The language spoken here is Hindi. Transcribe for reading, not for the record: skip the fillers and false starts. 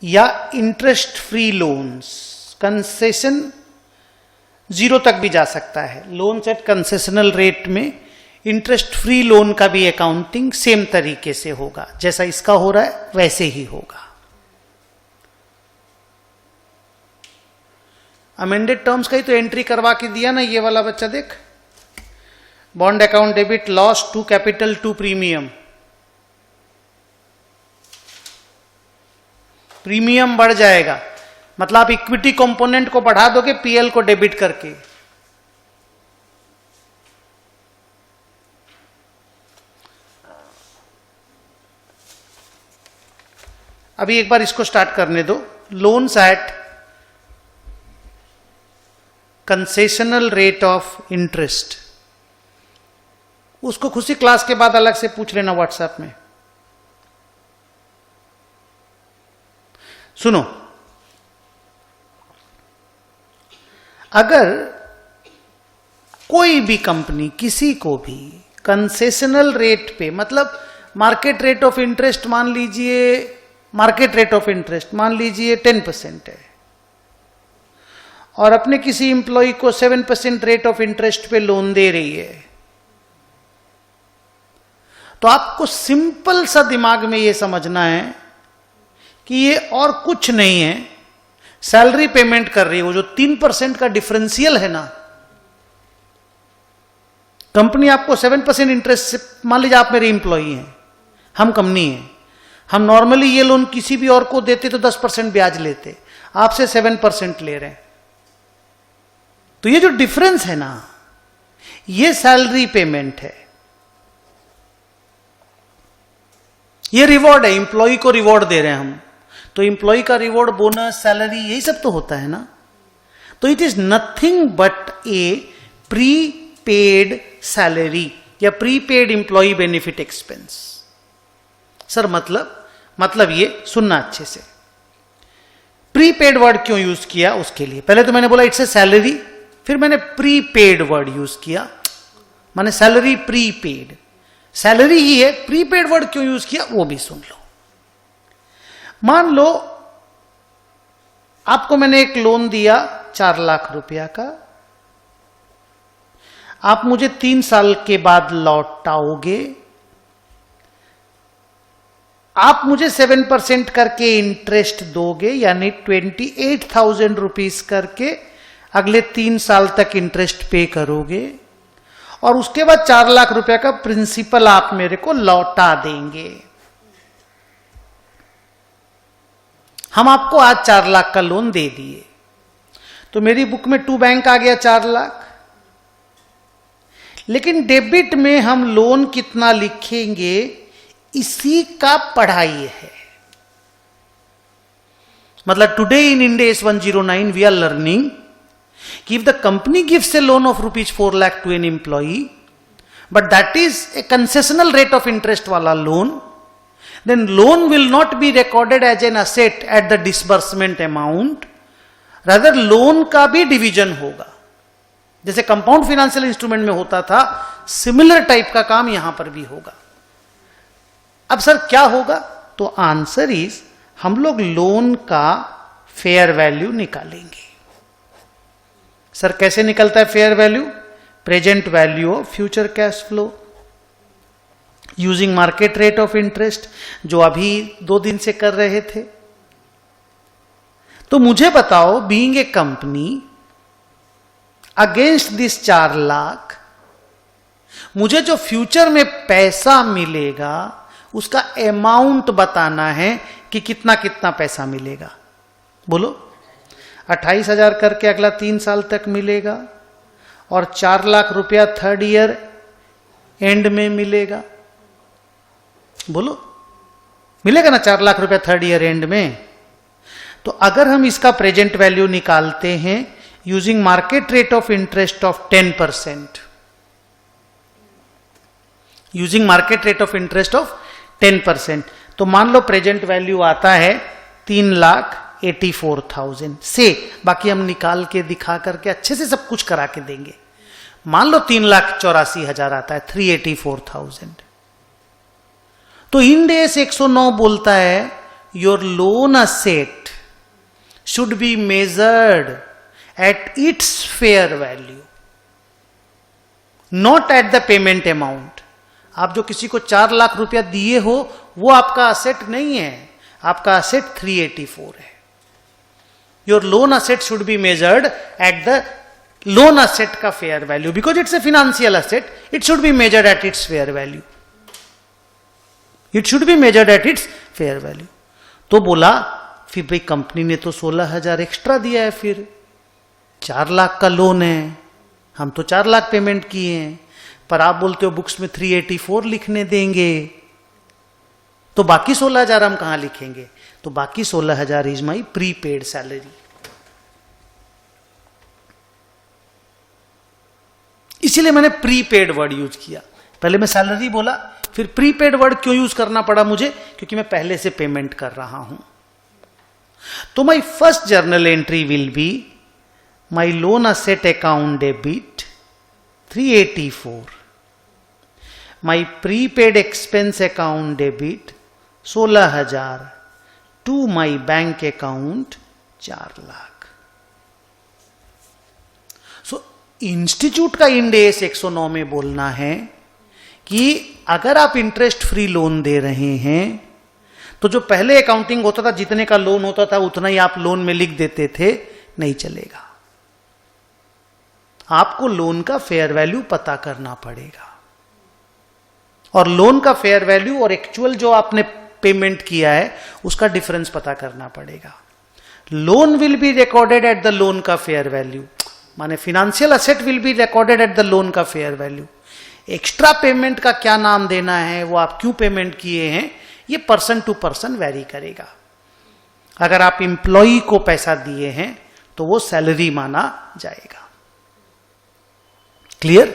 या इंटरेस्ट फ्री लोन्स, कंसेशन 0 तक भी जा सकता है। लोन्स एट कंसेशनल रेट में इंटरेस्ट फ्री लोन का भी अकाउंटिंग सेम तरीके से होगा, जैसा इसका हो रहा है वैसे ही होगा। अमेंडेड टर्म्स का ही तो एंट्री करवा के दिया ना ये वाला बच्चा, देख, bond account debit loss to capital to premium, premium बढ़ जाएगा, मतलब आप इक्विटी कंपोनेंट को बढ़ा दोगे पीएल को डेबिट करके। अभी एक बार इसको स्टार्ट करने दो। Loans at concessional rate of interest, उसको खुशी क्लास के बाद अलग से पूछ लेना व्हाट्सएप में। सुनो, अगर कोई भी कंपनी किसी को भी कंसेशनल रेट पे, मतलब मार्केट रेट ऑफ इंटरेस्ट मान लीजिए, मार्केट रेट ऑफ इंटरेस्ट मान लीजिए 10% है, और अपने किसी इंप्लॉय को 7% रेट ऑफ इंटरेस्ट पे लोन दे रही है, तो आपको सिंपल सा दिमाग में यह समझना है कि ये और कुछ नहीं है, सैलरी पेमेंट कर रही है। वो जो 3% का डिफरेंशियल है ना, कंपनी आपको 7% इंटरेस्ट से, मान लीजिए आप मेरे इंप्लॉई हैं, हम कंपनी हैं, हम नॉर्मली ये लोन किसी भी और को देते तो 10% ब्याज लेते, आपसे 7% ले रहे हैं। तो ये जो डिफरेंस है ना, ये सैलरी पेमेंट है, ये रिवॉर्ड है, इंप्लॉई को रिवॉर्ड दे रहे हैं हम। तो इंप्लॉई का रिवॉर्ड, बोनस, सैलरी, यही सब तो होता है ना। तो it is nothing but a prepaid salary या prepaid employee benefit expense. Sir मतलब ये सुनना अच्छे से, प्रीपेड वर्ड क्यों यूज किया उसके लिए, पहले तो मैंने बोला इट्स ए सैलरी, फिर मैंने प्रीपेड वर्ड यूज किया, माने सैलरी प्रीपेड, सैलरी ही है, प्रीपेड वर्ड क्यों यूज किया वो भी सुन लो। मान लो आपको मैंने एक लोन दिया 4 लाख रुपया का, आप मुझे 3 साल के बाद लौटाओगे, आप मुझे 7% करके इंटरेस्ट दोगे, यानी 28,000 रुपीज करके अगले 3 साल तक इंटरेस्ट पे करोगे, और उसके बाद 4 लाख रुपए का प्रिंसिपल आप मेरे को लौटा देंगे। हम आपको आज 4 लाख का लोन दे दिए, तो मेरी बुक में टू बैंक आ गया 4 लाख, लेकिन डेबिट में हम लोन कितना लिखेंगे इसी का पढ़ाई है। मतलब today in Ind AS 109 we are learning कि if the company gives a loan of rupees 4 lakh to an employee, but that is a concessional rate of interest wala loan, then loan will not be recorded as an asset at the disbursement amount, rather loan का भी डिवीजन होगा, जैसे कंपाउंड फाइनेंशियल इंस्ट्रूमेंट में होता था, सिमिलर टाइप का काम यहां पर भी होगा। अब सर क्या होगा, तो आंसर इज हम लोग लोन का फेयर वैल्यू निकालेंगे। सर कैसे निकलता है fair value, present value of future cash flow using market rate of interest, जो अभी 2 दिन से कर रहे थे। तो मुझे बताओ, being a company, against this 4 lakh मुझे जो फ्यूचर में पैसा मिलेगा उसका अमाउंट बताना है कि कितना कितना पैसा मिलेगा। बोलो, 28,000 करके अगला 3 साल तक मिलेगा, और 4 लाख रुपया 3rd ईयर एंड में मिलेगा। बोलो, मिलेगा ना 4 लाख रुपया 3rd ईयर एंड में। तो अगर हम इसका प्रेजेंट वैल्यू निकालते हैं using market rate of interest of 10%, using market rate of interest of 10%, तो मान लो प्रेजेंट वैल्यू आता है 3,84,000 से, बाकी हम निकाल के दिखा करके अच्छे से सब कुछ करा के देंगे। मान लो 3,84,000 आता है, 384,000। तो इंड AS 109 बोलता है your loan asset should be measured at its fair value, not at the payment amount. आप जो किसी को 4 लाख रुपया दिए हो वो आपका असेट नहीं है, आपका असेट 384 है। Your loan asset should be measured at the loan asset का fair value, because it's a financial asset, it should be measured at its fair value, it should be measured at its fair value. तो बोला फिर भाई कंपनी ने तो 16,000 एक्स्ट्रा दिया है, फिर 4 लाख का लोन है, हम तो 4 लाख पेमेंट किए हैं, पर आप बोलते हो बुक्स में 384 लिखने देंगे, तो बाकी 16,000 हम कहां लिखेंगे? तो बाकी 16,000 इज माई प्रीपेड सैलरी। इसीलिए मैंने प्रीपेड वर्ड यूज किया। पहले मैं सैलरी बोला, फिर प्रीपेड वर्ड क्यों यूज करना पड़ा मुझे? क्योंकि मैं पहले से पेमेंट कर रहा हूं। तो my first journal entry will be my loan asset account debit 384, my prepaid expense account debit 16,000 to my bank account 4 lakh. So institute का इंड AS 109 में बोलना है कि अगर आप इंटरेस्ट फ्री लोन दे रहे हैं तो जो पहले अकाउंटिंग होता था, जितने का लोन होता था उतना ही आप लोन में लिख देते थे, नहीं चलेगा। आपको लोन का फेयर वैल्यू पता करना पड़ेगा, और लोन का फेयर वैल्यू और एक्चुअल जो आपने पेमेंट किया है उसका डिफरेंस पता करना पड़ेगा। Loan will be recorded at the loan का फेयर वैल्यू, माने financial asset will be recorded at the loan का फेयर वैल्यू। एक्स्ट्रा पेमेंट का क्या नाम देना है, वो आप क्यों पेमेंट किए हैं, ये पर्सन टू पर्सन वेरी करेगा। अगर आप इंप्लॉई को पैसा दिए हैं तो वो सैलरी माना जाएगा। क्लियर?